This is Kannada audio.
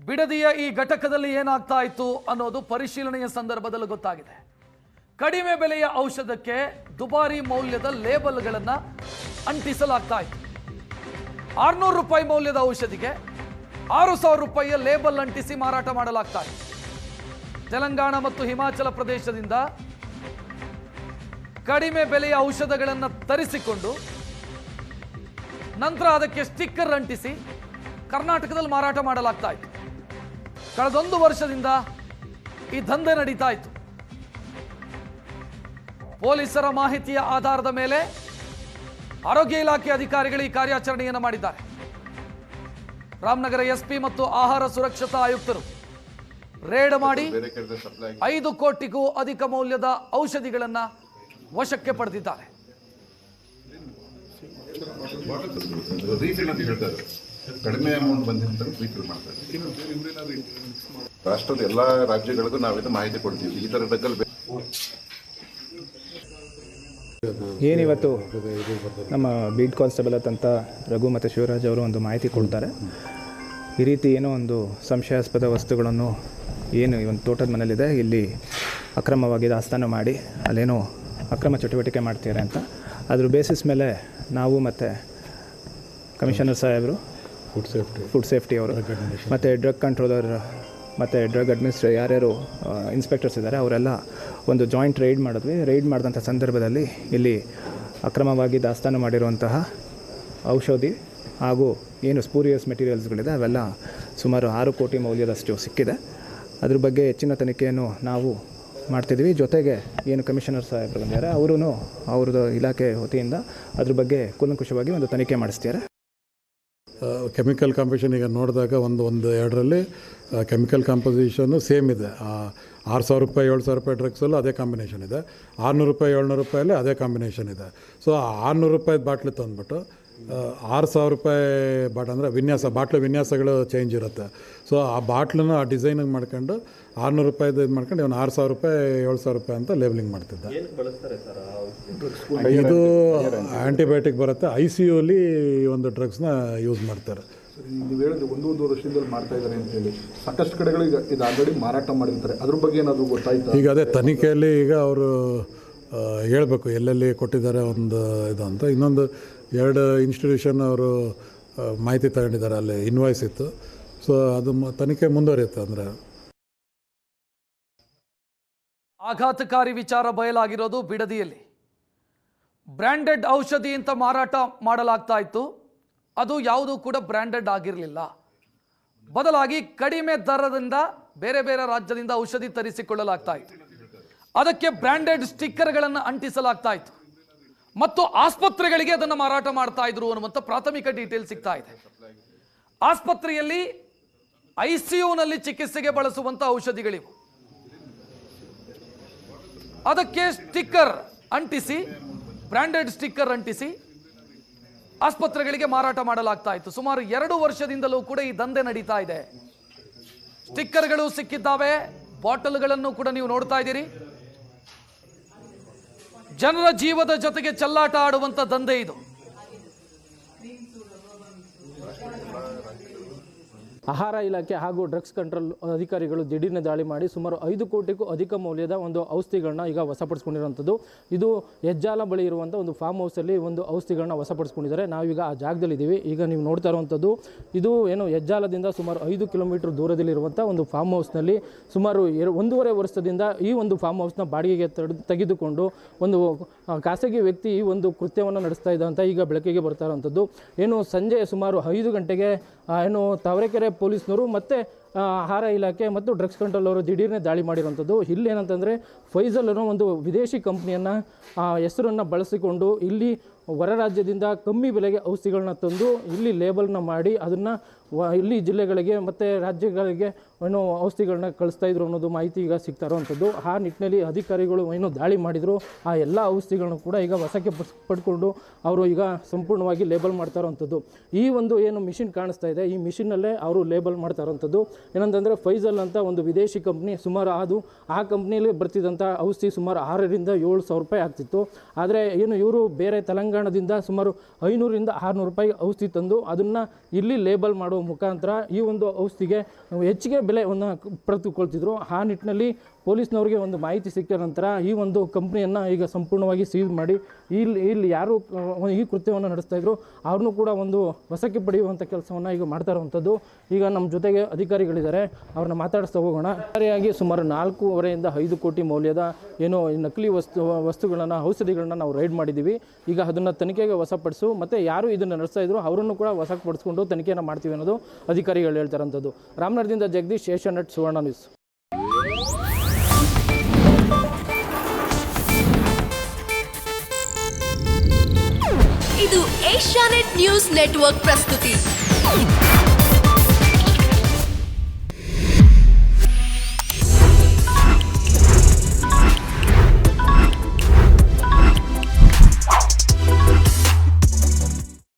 ಬಿಡದಿಯ ಈ ಘಟಕದಲ್ಲಿ ಏನಾಗ್ತಾ ಇತ್ತು ಅನ್ನೋದು ಪರಿಶೀಲನೆಯ ಸಂದರ್ಭದಲ್ಲಿ ಗೊತ್ತಾಗಿದೆ. ಕಡಿಮೆ ಬೆಲೆಯ ಔಷಧಕ್ಕೆ ದುಬಾರಿ ಮೌಲ್ಯದ ಲೇಬಲ್ಗಳನ್ನು ಅಂಟಿಸಲಾಗ್ತಾ ಇತ್ತು. 600 ರೂಪಾಯಿ ಮೌಲ್ಯದ ಔಷಧಿಗೆ 6,000 ರೂಪಾಯಿಯ ಲೇಬಲ್ ಅಂಟಿಸಿ ಮಾರಾಟ ಮಾಡಲಾಗ್ತಾ ಇತ್ತು. ತೆಲಂಗಾಣ ಮತ್ತು ಹಿಮಾಚಲ ಪ್ರದೇಶದಿಂದ ಕಡಿಮೆ ಬೆಲೆಯ ಔಷಧಗಳನ್ನು ತರಿಸಿಕೊಂಡು ನಂತರ ಅದಕ್ಕೆ ಸ್ಟಿಕ್ಕರ್ ಅಂಟಿಸಿ ಕರ್ನಾಟಕದಲ್ಲಿ ಮಾರಾಟ ಮಾಡಲಾಗ್ತಾ ಇತ್ತು. ಕಳೆದೊಂದು ವರ್ಷದಿಂದ ಈ ದಂಧೆ ನಡೀತಾ ಇತ್ತು. ಪೊಲೀಸರ ಮಾಹಿತಿಯ ಆಧಾರದ ಮೇಲೆ ಆರೋಗ್ಯ ಇಲಾಖೆ ಅಧಿಕಾರಿಗಳು ಈ ಕಾರ್ಯಾಚರಣೆಯನ್ನು ಮಾಡಿದ್ದಾರೆ. ರಾಮನಗರ ಎಸ್ಪಿ ಮತ್ತು ಆಹಾರ ಸುರಕ್ಷತಾ ಆಯುಕ್ತರು ರೇಡ್ ಮಾಡಿ 5 ಕೋಟಿಗೂ ಅಧಿಕ ಮೌಲ್ಯದ ಔಷಧಿಗಳನ್ನು ವಶಕ್ಕೆ ಪಡೆದಿದ್ದಾರೆ. ಕಡಿಮೆ ಅಮೌಂಟ್ ಬಂದಿರ್ತಾರೆ ರೀಫಿಲ್ ಮಾಡ್ತಾರೆ. ರಾಷ್ಟ್ರದ ಎಲ್ಲ ರಾಜ್ಯಗಳಿಗೂ ನಾವಿದು ಮಾಹಿತಿ ಕೊಡ್ತೀವಿ. ಈ ಥರ ಡಗ್ಗಲ್ ಏನಿವತ್ತು ನಮ್ಮ ಬೀಟ್ ಕಾನ್ಸ್ಟೇಬಲ್ ಅಂತ ರಘು ಮತ್ತು ಶಿವರಾಜ್ ಅವರು ಒಂದು ಮಾಹಿತಿ ಕೊಡ್ತಾರೆ. ಈ ರೀತಿ ಏನೋ ಒಂದು ಸಂಶಯಾಸ್ಪದ ವಸ್ತುಗಳನ್ನು ಏನು ಈ ಒಂದು ತೋಟದ ಮನೇಲಿದೆ, ಇಲ್ಲಿ ಅಕ್ರಮವಾಗಿ ದಾಸ್ತಾನು ಮಾಡಿ ಅಲ್ಲೇನೋ ಅಕ್ರಮ ಚಟುವಟಿಕೆ ಮಾಡ್ತಾರೆ ಅಂತ ಅದ್ರ ಬೇಸಿಸ್ ಮೇಲೆ ನಾವು ಮತ್ತು ಕಮಿಷನರ್ ಸಾಹೇಬರು, ಫುಡ್ ಸೇಫ್ಟಿ ಅವರು ಮತ್ತು ಡ್ರಗ್ ಕಂಟ್ರೋಲರ್ ಮತ್ತು ಡ್ರಗ್ ಅಡ್ಮಿನಿಸ್ಟ್ರೇಟರ್ ಯಾರ್ಯಾರು ಇನ್ಸ್ಪೆಕ್ಟರ್ಸ್ ಇದ್ದಾರೆ ಅವರೆಲ್ಲ ಒಂದು ಜಾಯಿಂಟ್ ರೈಡ್ ಮಾಡಿದ್ವಿ. ರೈಡ್ ಮಾಡಿದಂಥ ಸಂದರ್ಭದಲ್ಲಿ ಇಲ್ಲಿ ಅಕ್ರಮವಾಗಿ ದಾಸ್ತಾನು ಮಾಡಿರುವಂತಹ ಔಷಧಿ ಹಾಗೂ ಏನು ಸ್ಪೂರಿಯಸ್ ಮೆಟೀರಿಯಲ್ಸ್ಗಳಿದೆ ಅವೆಲ್ಲ ಸುಮಾರು 6 ಕೋಟಿ ಮೌಲ್ಯದಷ್ಟು ಸಿಕ್ಕಿದೆ. ಅದ್ರ ಬಗ್ಗೆ ಹೆಚ್ಚಿನ ತನಿಖೆಯನ್ನು ನಾವು ಮಾಡ್ತಿದ್ವಿ. ಜೊತೆಗೆ ಏನು ಕಮಿಷನರ್ ಸಾಹೇಬರು ಬಂದಿದ್ದಾರೆ ಅವರು ಅವ್ರದ್ದು ಇಲಾಖೆ ವತಿಯಿಂದ ಅದ್ರ ಬಗ್ಗೆ ಕೂಲಂಕುಷವಾಗಿ ಒಂದು ತನಿಖೆ ಮಾಡಿಸ್ತಾರೆ. ಕೆಮಿಕಲ್ ಕಾಂಪೊಸಿಷನ್ ಈಗ ನೋಡಿದಾಗ ಒಂದು ಎರಡರಲ್ಲಿ ಕೆಮಿಕಲ್ ಕಾಂಪೊಸಿಷನ್ನು ಸೇಮ್ ಇದೆ. 6,000 ರೂಪಾಯಿ 7,000 ರೂಪಾಯಿ ಡ್ರಗ್ಸಲ್ಲೂ ಅದೇ ಕಾಂಬಿನೇಷನ್ ಇದೆ. 600 ರೂಪಾಯಿ 700 ರೂಪಾಯಲ್ಲಿ ಅದೇ ಕಾಂಬಿನೇಷನ್ ಇದೆ. ಸೊ 600 ರೂಪಾಯಿ ಬಾಟ್ಲಿ ತಂದುಬಿಟ್ಟು 6,000 ರೂಪಾಯಿ ಅಂದರೆ ಬಾಟ್ಲು ವಿನ್ಯಾಸಗಳು ಚೇಂಜ್ ಇರುತ್ತೆ. ಸೊ ಆ ಬಾಟ್ಲನ್ನು ಆ ಡಿಸೈನಿಂಗ್ ಮಾಡ್ಕೊಂಡು 600 ರೂಪಾಯಿದು ಇದು ಮಾಡ್ಕೊಂಡು ಇವನು 6,000 ರೂಪಾಯಿ 7,000 ರೂಪಾಯಿ ಅಂತ ಲೇಬಲಿಂಗ್ ಮಾಡ್ತಿದ್ದ. ಇದು ಆ್ಯಂಟಿಬಯೋಟಿಕ್ ಬರುತ್ತೆ. ICU ಒಂದು ಡ್ರಗ್ಸ್ನ ಯೂಸ್ ಮಾಡ್ತಾರೆ. ನೀವು ಹೇಳಿದ್ರೆ 1-1.5 ವರ್ಷದಲ್ಲಿ ಮಾಡ್ತಾ ಇದ್ದಾರೆ ಅಂತೇಳಿ ಸಾಕಷ್ಟು ಕಡೆಗಳಿಗೆ ಇದು ಆಲ್ರೆಡಿ ಮಾರಾಟ ಮಾಡಿರ್ತಾರೆ. ಅದ್ರ ಬಗ್ಗೆ ಏನಾದರೂ ಗೊತ್ತಾಯ್ತು? ಈಗ ಅದೇ ತನಿಖೆಯಲ್ಲಿ ಈಗ ಅವರು ಹೇಳಬೇಕು ಎಲ್ಲೆಲ್ಲಿ ಕೊಟ್ಟಿದ್ದಾರೆ ಒಂದು ಇದು ಅಂತ. ಇನ್ನೊಂದು 2 ಇನ್ಸ್ಟಿಟ್ಯೂಷನ್ ಅವರು ಮಾಹಿತಿ ತಗೊಂಡಿದ್ದಾರೆ, ಅಲ್ಲಿ ಇನ್ವಾಯ್ಸ್ ಇತ್ತು. ಸೊ ಅದು ತನಿಖೆ ಮುಂದುವರಿಯುತ್ತೆ. ಅಂದರೆ ಆಘಾತಕಾರಿ ವಿಚಾರ ಬಯಲಾಗಿರೋದು ಬಿಡದಿಯಲ್ಲಿ. ಬ್ರ್ಯಾಂಡೆಡ್ ಔಷಧಿ ಅಂತ ಮಾರಾಟ ಮಾಡಲಾಗ್ತಾ ಇತ್ತು. ಅದು ಯಾವುದೂ ಕೂಡ ಬ್ರ್ಯಾಂಡೆಡ್ ಆಗಿರಲಿಲ್ಲ. ಬದಲಾಗಿ ಕಡಿಮೆ ದರದಿಂದ ಬೇರೆ ಬೇರೆ ರಾಜ್ಯದಿಂದ ಔಷಧಿ ತರಿಸಿಕೊಳ್ಳಲಾಗ್ತಾ ಇತ್ತು. ಅದಕ್ಕೆ ಬ್ರ್ಯಾಂಡೆಡ್ ಸ್ಟಿಕ್ಕರ್ಗಳನ್ನು ಅಂಟಿಸಲಾಗ್ತಾ ಇತ್ತು ಮತ್ತು ಆಸ್ಪತ್ರೆಗಳಿಗೆ ಅದನ್ನು ಮಾರಾಟ ಮಾಡ್ತಾ ಇದ್ರು ಅನ್ನುವಂಥ ಪ್ರಾಥಮಿಕ ಡೀಟೇಲ್ ಸಿಗ್ತಾ ಇದೆ. ಆಸ್ಪತ್ರೆಯಲ್ಲಿ ICUನಲ್ಲಿ ಚಿಕಿತ್ಸೆಗೆ ಬಳಸುವಂಥ ಔಷಧಿಗಳಿವು. ಅದಕ್ಕೆ ಸ್ಟಿಕ್ಕರ್ ಅಂಟಿಸಿ, ಬ್ರ್ಯಾಂಡೆಡ್ ಸ್ಟಿಕ್ಕರ್ ಅಂಟಿಸಿ ಆಸ್ಪತ್ರೆಗಳಿಗೆ ಮಾರಾಟ ಮಾಡಲಾಗ್ತಾ ಇತ್ತು. ಸುಮಾರು 2 ವರ್ಷದಿಂದಲೂ ಕೂಡ ಈ ದಂಧೆ ನಡೀತಾ ಇದೆ. ಸ್ಟಿಕ್ಕರ್ಗಳು ಸಿಕ್ಕಿದ್ದಾವೆ, ಬಾಟಲ್ಗಳನ್ನು ಕೂಡ ನೀವು ನೋಡ್ತಾ ಇದ್ದೀರಿ. ಜನರ ಜೀವದ ಜೊತೆಗೆ ಚೆಲ್ಲಾಟ ಆಡುವಂಥ ದಂಧೆ ಇದು. ಆಹಾರ ಇಲಾಖೆ ಹಾಗೂ ಡ್ರಗ್ಸ್ ಕಂಟ್ರೋಲ್ ಅಧಿಕಾರಿಗಳು ದಿಢೀರ್ನ ದಾಳಿ ಮಾಡಿ ಸುಮಾರು 5 ಕೋಟಿಗೂ ಅಧಿಕ ಮೌಲ್ಯದ ಒಂದು ಔಷಧಿಗಳನ್ನ ಈಗ ವಶಪಡಿಸ್ಕೊಂಡಿರುವಂಥದ್ದು. ಇದು ಹೆಜ್ಜಾಲ ಬಳಿ ಇರುವಂಥ ಒಂದು ಫಾರ್ಮ್ ಹೌಸಲ್ಲಿ ಒಂದು ಔಷಧಿಗಳನ್ನ ವಶಪಡಿಸ್ಕೊಂಡಿದ್ದಾರೆ. ನಾವೀಗ ಆ ಜಾಗದಲ್ಲಿದ್ದೀವಿ. ಈಗ ನೀವು ನೋಡ್ತಾ ಇರುವಂಥದ್ದು ಇದು ಏನು ಹೆಜ್ಜಾಲದಿಂದ ಸುಮಾರು 5 ಕಿಲೋಮೀಟರ್ ದೂರದಲ್ಲಿರುವಂಥ ಒಂದು ಫಾರ್ಮ್ ಹೌಸ್ನಲ್ಲಿ ಸುಮಾರು 1.5 ವರ್ಷದಿಂದ ಈ ಒಂದು ಫಾರ್ಮ್ ಹೌಸ್ನ ಬಾಡಿಗೆಗೆ ತೆಗೆದುಕೊಂಡು ಒಂದು ಖಾಸಗಿ ವ್ಯಕ್ತಿ ಈ ಒಂದು ಕೃತ್ಯವನ್ನು ನಡೆಸ್ತಾ ಇದ್ದ ಅಂತ ಈಗ ಬೆಳಕಿಗೆ ಬರ್ತಾ ಇರುವಂಥದ್ದು. ಏನು ಸಂಜೆ ಸುಮಾರು 5 ಗಂಟೆಗೆ ಏನು ತಾವರೆಕೆರೆ ಪೊಲೀಸ್ನವರು ಮತ್ತು ಆಹಾರ ಇಲಾಖೆ ಮತ್ತು ಡ್ರಗ್ಸ್ ಕಂಟ್ರೋಲ್ ಅವರು ದಿಢೀರ್ನೇ ದಾಳಿ ಮಾಡಿರುವಂಥದ್ದು. ಇಲ್ಲಿ ಏನಂತಂದರೆ ಫೈಜಲ್ ಅನ್ನೋ ಒಂದು ವಿದೇಶಿ ಕಂಪ್ನಿಯನ್ನು ಹೆಸರನ್ನು ಬಳಸಿಕೊಂಡು ಇಲ್ಲಿ ಹೊರ ರಾಜ್ಯದಿಂದ ಕಮ್ಮಿ ಬೆಲೆಗೆ ಔಷಧಿಗಳನ್ನ ತಂದು ಇಲ್ಲಿ ಲೇಬಲ್ನ ಮಾಡಿ ಅದನ್ನು ಇಲ್ಲಿ ಜಿಲ್ಲೆಗಳಿಗೆ ಮತ್ತು ರಾಜ್ಯಗಳಿಗೆ ಏನೋ ಔಷಧಿಗಳನ್ನ ಕಳಿಸ್ತಾ ಇದ್ರು ಅನ್ನೋದು ಮಾಹಿತಿ ಈಗ ಸಿಗ್ತಾ ಇರೋವಂಥದ್ದು. ಆ ನಿಟ್ಟಿನಲ್ಲಿ ಅಧಿಕಾರಿಗಳು ಏನೋ ದಾಳಿ ಮಾಡಿದರು. ಆ ಎಲ್ಲ ಔಷಧಿಗಳನ್ನು ಕೂಡ ಈಗ ವಶಕ್ಕೆ ಪಡ್ಕೊಂಡು ಅವರು ಈಗ ಸಂಪೂರ್ಣವಾಗಿ ಲೇಬಲ್ ಮಾಡ್ತಾ ಇರೋವಂಥದ್ದು. ಈ ಒಂದು ಏನು ಮಿಷಿನ್ ಕಾಣಿಸ್ತಾ ಇದೆ, ಈ ಮಿಷಿನಲ್ಲೇ ಅವರು ಲೇಬಲ್ ಮಾಡ್ತಾ ಇರೋವಂಥದ್ದು. ಏನಂತಂದರೆ ಫೈಜಲ್ ಅಂತ ಒಂದು ವಿದೇಶಿ ಕಂಪ್ನಿ, ಸುಮಾರು ಆ ಕಂಪ್ನಿಯಲ್ಲಿ ಬರ್ತಿದ್ದಂಥ ಔಷಧಿ ಸುಮಾರು 6,000 to 7,000 ರೂಪಾಯಿ ಆಗ್ತಿತ್ತು. ಆದರೆ ಏನು ಇವರು ಬೇರೆ ತೆಲಂಗಾಣದಿಂದ ಸುಮಾರು 500 to 600 ರೂಪಾಯಿ ಔಷಧಿ ತಂದು ಅದನ್ನು ಇಲ್ಲಿ ಲೇಬಲ್ ಮಾಡೋ ಮಾಡುವ ಮುಖಾಂತರ ಈ ಒಂದು ಔಷಧಿಗೆ ಹೆಚ್ಚಿಗೆ ಬೆಲೆಯನ್ನು ಪಡೆದುಕೊಳ್ತಿದ್ರು. ಆ ನಿಟ್ಟಿನಲ್ಲಿ ಪೊಲೀಸ್ನವರಿಗೆ ಒಂದು ಮಾಹಿತಿ ಸಿಕ್ಕ ನಂತರ ಈ ಒಂದು ಕಂಪ್ನಿಯನ್ನು ಈಗ ಸಂಪೂರ್ಣವಾಗಿ ಸೀಲ್ ಮಾಡಿ ಇಲ್ಲಿ ಯಾರು ಈ ಕೃತ್ಯವನ್ನು ನಡೆಸ್ತಾ ಇದ್ರು ಅವ್ರನ್ನೂ ಕೂಡ ಒಂದು ವಶಕ್ಕೆ ಪಡೆಯುವಂಥ ಕೆಲಸವನ್ನು ಈಗ ಮಾಡ್ತಾ ಇರುವಂಥದ್ದು. ಈಗ ನಮ್ಮ ಜೊತೆಗೆ ಅಧಿಕಾರಿಗಳಿದ್ದಾರೆ, ಅವ್ರನ್ನ ಮಾತಾಡಿಸ್ತಾ ಹೋಗೋಣ. ಸರಿಯಾಗಿ ಸುಮಾರು 4.5 ರಿಂದ 5 ಕೋಟಿ ಮೌಲ್ಯದ ಏನೋ ನಕಲಿ ವಸ್ತುಗಳನ್ನು ಔಷಧಿಗಳನ್ನ ನಾವು ರೈಡ್ ಮಾಡಿದ್ದೀವಿ. ಈಗ ಅದನ್ನು ತನಿಖೆಗೆ ವಶಪಡಿಸು ಮತ್ತು ಯಾರು ಇದನ್ನು ನಡೆಸ್ತಾ ಇದ್ರು ಅವರನ್ನು ಕೂಡ ವಶಪಡಿಸ್ಕೊಂಡು ತನಿಖೆಯನ್ನು ಮಾಡ್ತೀವಿ ಅನ್ನೋದು ಅಧಿಕಾರಿಗಳು ಹೇಳ್ತಾರಂಥದ್ದು. ರಾಮನಗರದಿಂದ ಜಗದೀಶ್, ಏಷ್ಯಾನೆಟ್ ಸುವರ್ಣ ನ್ಯೂಸ್. ಇದು ಏಷ್ಯಾನೆಟ್ ನ್ಯೂಸ್ ನೆಟ್ವರ್ಕ್ ಪ್ರಸ್ತುತಿ.